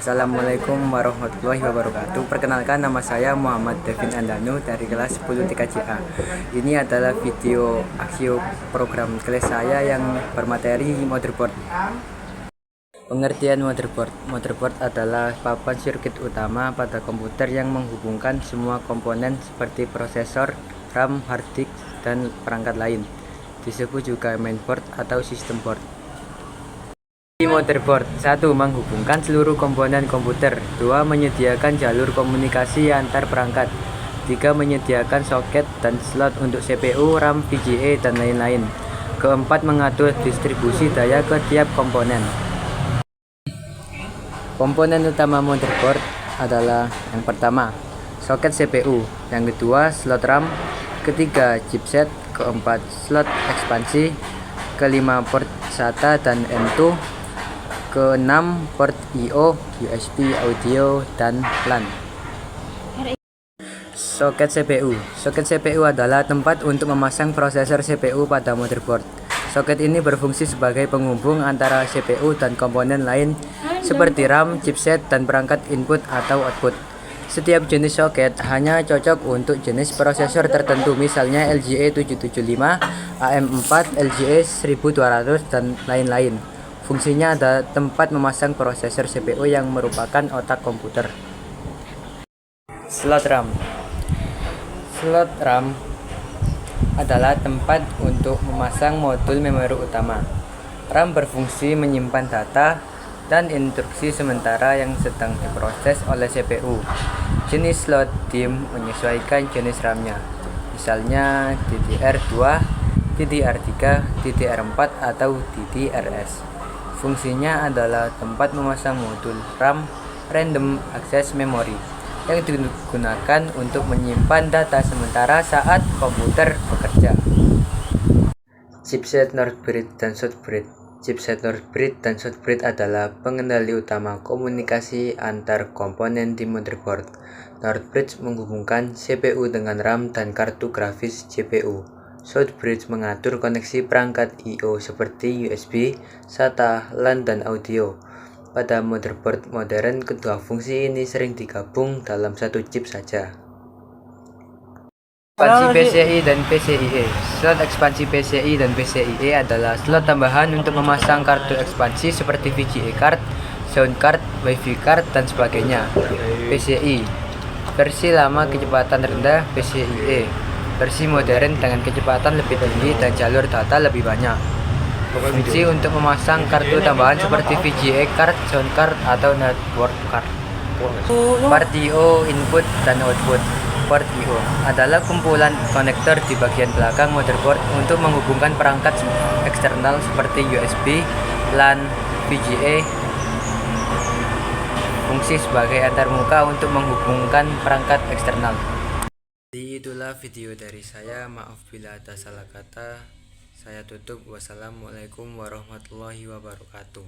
Assalamualaikum warahmatullahi wabarakatuh. Perkenalkan, nama saya Muhammad Devin Andanu dari kelas 10 TKJA. Ini adalah video aksio program kelas saya yang bermateri motherboard. Pengertian motherboard. Motherboard adalah papan sirkuit utama pada komputer yang menghubungkan semua komponen seperti prosesor, RAM, hard disk, dan perangkat lain. Disebut juga mainboard atau system board. Motherboard 1. Menghubungkan seluruh komponen komputer. 2. Menyediakan jalur komunikasi antar perangkat. 3. Menyediakan soket dan slot untuk CPU, RAM, VGA, dan lain-lain. Keempat, mengatur distribusi daya ke tiap komponen. Komponen utama motherboard adalah yang pertama, soket CPU. Yang kedua, slot RAM. Ketiga, chipset. Keempat, slot ekspansi. Kelima, port SATA dan M2. Keenam, port I/O, USB, audio, dan LAN. Soket CPU. Soket CPU adalah tempat untuk memasang prosesor CPU pada motherboard. Soket ini berfungsi sebagai penghubung antara CPU dan komponen lain seperti RAM, chipset, dan perangkat input atau output. Setiap jenis soket hanya cocok untuk jenis prosesor tertentu, misalnya LGA 775, AM4, LGA 1200, dan lain-lain. Fungsinya adalah tempat memasang prosesor CPU yang merupakan otak komputer. Slot RAM. Slot RAM adalah tempat untuk memasang modul memori utama. RAM berfungsi menyimpan data dan instruksi sementara yang sedang diproses oleh CPU. Jenis slot DIMM menyesuaikan jenis RAM-nya, misalnya DDR2, DDR3, DDR4, atau DDRS. Fungsinya adalah tempat memasang modul RAM Random Access Memory yang digunakan untuk menyimpan data sementara saat komputer bekerja. Chipset North Bridge dan South Bridge. Chipset North Bridge dan South Bridge adalah pengendali utama komunikasi antar komponen di motherboard. North Bridge menghubungkan CPU dengan RAM dan kartu grafis GPU. South Bridge mengatur koneksi perangkat I/O seperti USB, SATA, LAN, dan audio. Pada motherboard modern, kedua fungsi ini sering digabung dalam satu chip saja. Ekspansi PCI dan PCIe. Slot ekspansi PCI dan PCIe adalah slot tambahan untuk memasang kartu ekspansi seperti VGA card, sound card, WiFi card, dan sebagainya. PCI versi lama kecepatan rendah, PCIe versi modern dengan kecepatan lebih tinggi dan jalur data lebih banyak. Fungsi untuk memasang kartu tambahan seperti VGA card, sound card, atau network card. Port I/O input dan output. Port I/O adalah kumpulan konektor di bagian belakang motherboard untuk menghubungkan perangkat eksternal seperti USB, LAN, VGA. Fungsi sebagai antarmuka untuk menghubungkan perangkat eksternal. Itulah video dari saya. Maaf bila ada salah kata. Saya tutup. Wassalamualaikum warahmatullahi wabarakatuh.